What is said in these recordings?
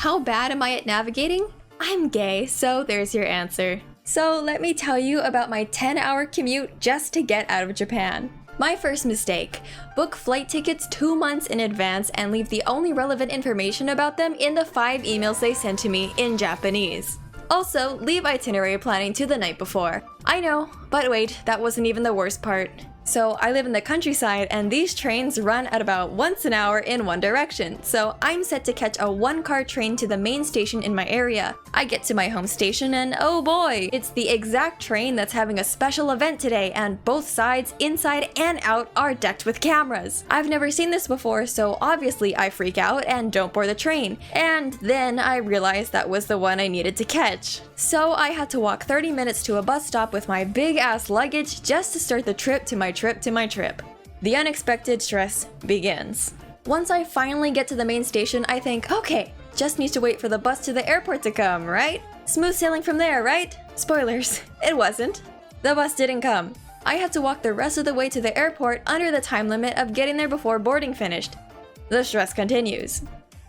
How bad am I at navigating? I'm gay, so there's your answer. So let me tell you about my 10-hour commute just to get out of Japan. My first mistake: book flight tickets 2 months in advance and leave the only relevant information about them in the 5 emails they sent to me in Japanese. Also, leave itinerary planning to the night before. I know, but wait, that wasn't even the worst part. So I live in the countryside and these trains run at about once an hour in one direction, so I'm set to catch a 1-car train to the main station in my area. I get to my home station and oh boy, it's the exact train that's having a special event today, and both sides, inside and out, are decked with cameras. I've never seen this before, so obviously I freak out and don't board the train. And then I realized that was the one I needed to catch. So I had to walk 30 minutes to a bus stop with my big ass luggage just to start the trip to my trip. The unexpected stress begins. Once I finally get to the main station, I think, okay, just need to wait for the bus to the airport to come, right? Smooth sailing from there, right? Spoilers, it wasn't. The bus didn't come. I had to walk the rest of the way to the airport under the time limit of getting there before boarding finished. The stress continues.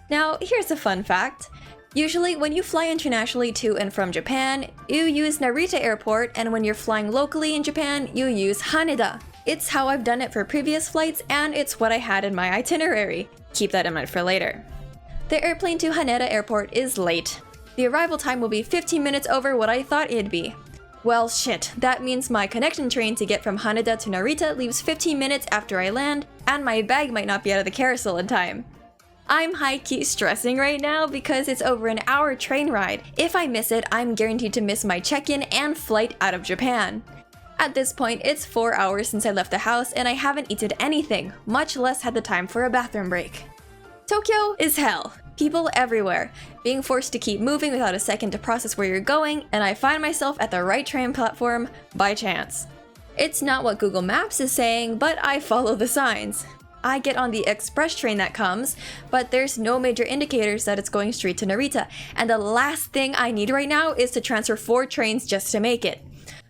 Now, here's a fun fact. Usually, when you fly internationally to and from Japan, you use Narita Airport, and when you're flying locally in Japan, you use Haneda. It's how I've done it for previous flights, and it's what I had in my itinerary. Keep that in mind for later. The airplane to Haneda Airport is late. The arrival time will be 15 minutes over what I thought it'd be. Well, shit, that means my connection train to get from Haneda to Narita leaves 15 minutes after I land, and my bag might not be out of the carousel in time. I'm high-key stressing right now because it's over an hour train ride. If I miss it, I'm guaranteed to miss my check-in and flight out of Japan. At this point, it's 4 hours since I left the house and I haven't eaten anything, much less had the time for a bathroom break. Tokyo is hell. People everywhere, being forced to keep moving without a second to process where you're going, and I find myself at the right train platform by chance. It's not what Google Maps is saying, but I follow the signs. I get on the express train that comes, but there's no major indicators that it's going straight to Narita, and the last thing I need right now is to transfer 4 trains just to make it.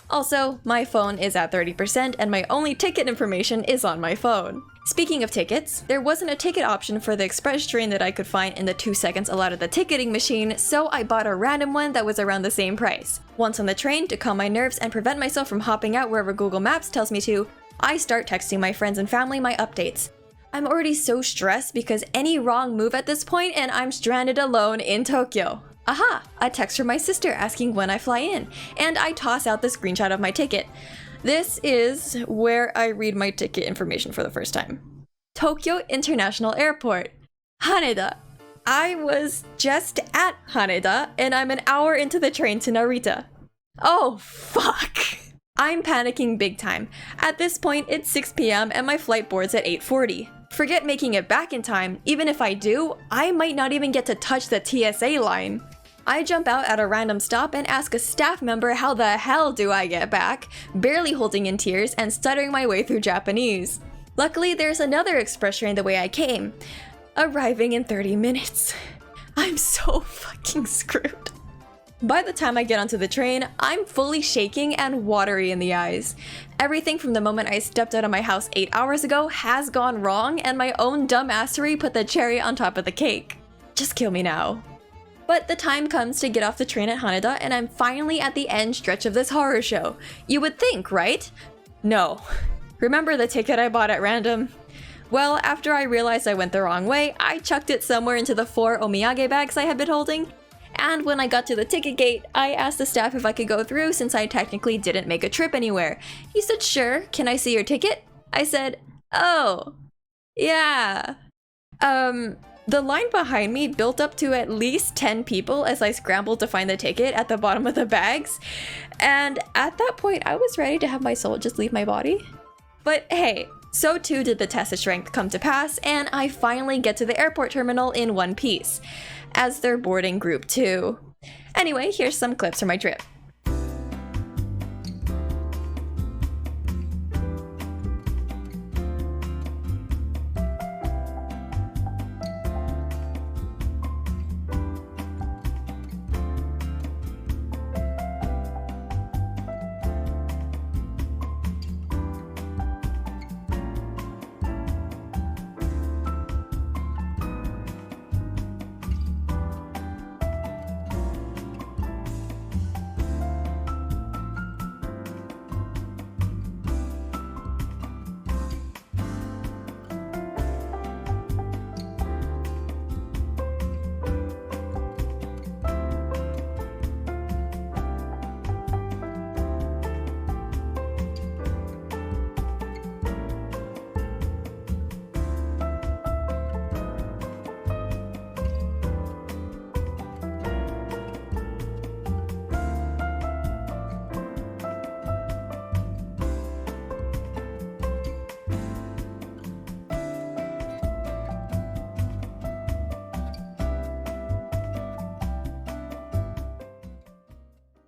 Also, my phone is at 30% and my only ticket information is on my phone. Speaking of tickets, there wasn't a ticket option for the express train that I could find in the 2 seconds allowed at the ticketing machine, so I bought a random one that was around the same price. Once on the train, to calm my nerves and prevent myself from hopping out wherever Google Maps tells me to, I start texting my friends and family my updates. I'm already so stressed because any wrong move at this point and I'm stranded alone in Tokyo. Aha! A text from my sister asking when I fly in, and I toss out the screenshot of my ticket. This is where I read my ticket information for the first time. Tokyo International Airport. Haneda. I was just at Haneda and I'm an hour into the train to Narita. Oh, fuck! I'm panicking big time. At this point, it's 6 p.m. and my flight boards at 8:40. Forget making it back in time, even if I do, I might not even get to touch the TSA line. I jump out at a random stop and ask a staff member how the hell do I get back, barely holding in tears and stuttering my way through Japanese. Luckily, there's another express train the way I came, arriving in 30 minutes. I'm so fucking screwed. By the time I get onto the train, I'm fully shaking and watery in the eyes. Everything from the moment I stepped out of my house 8 hours ago has gone wrong, and my own dumbassery put the cherry on top of the cake. Just kill me now. But the time comes to get off the train at Haneda, and I'm finally at the end stretch of this horror show. You would think, right? No. Remember the ticket I bought at random? Well, after I realized I went the wrong way, I chucked it somewhere into the 4 omiyage bags I had been holding. And when I got to the ticket gate, I asked the staff if I could go through since I technically didn't make a trip anywhere. He said, sure, can I see your ticket? I said, oh, yeah. The line behind me built up to at least 10 people as I scrambled to find the ticket at the bottom of the bags. And at that point, I was ready to have my soul just leave my body. But hey, so too did the test of strength come to pass, and I finally get to the airport terminal in one piece, as they're boarding group 2. Anyway, here's some clips from my trip.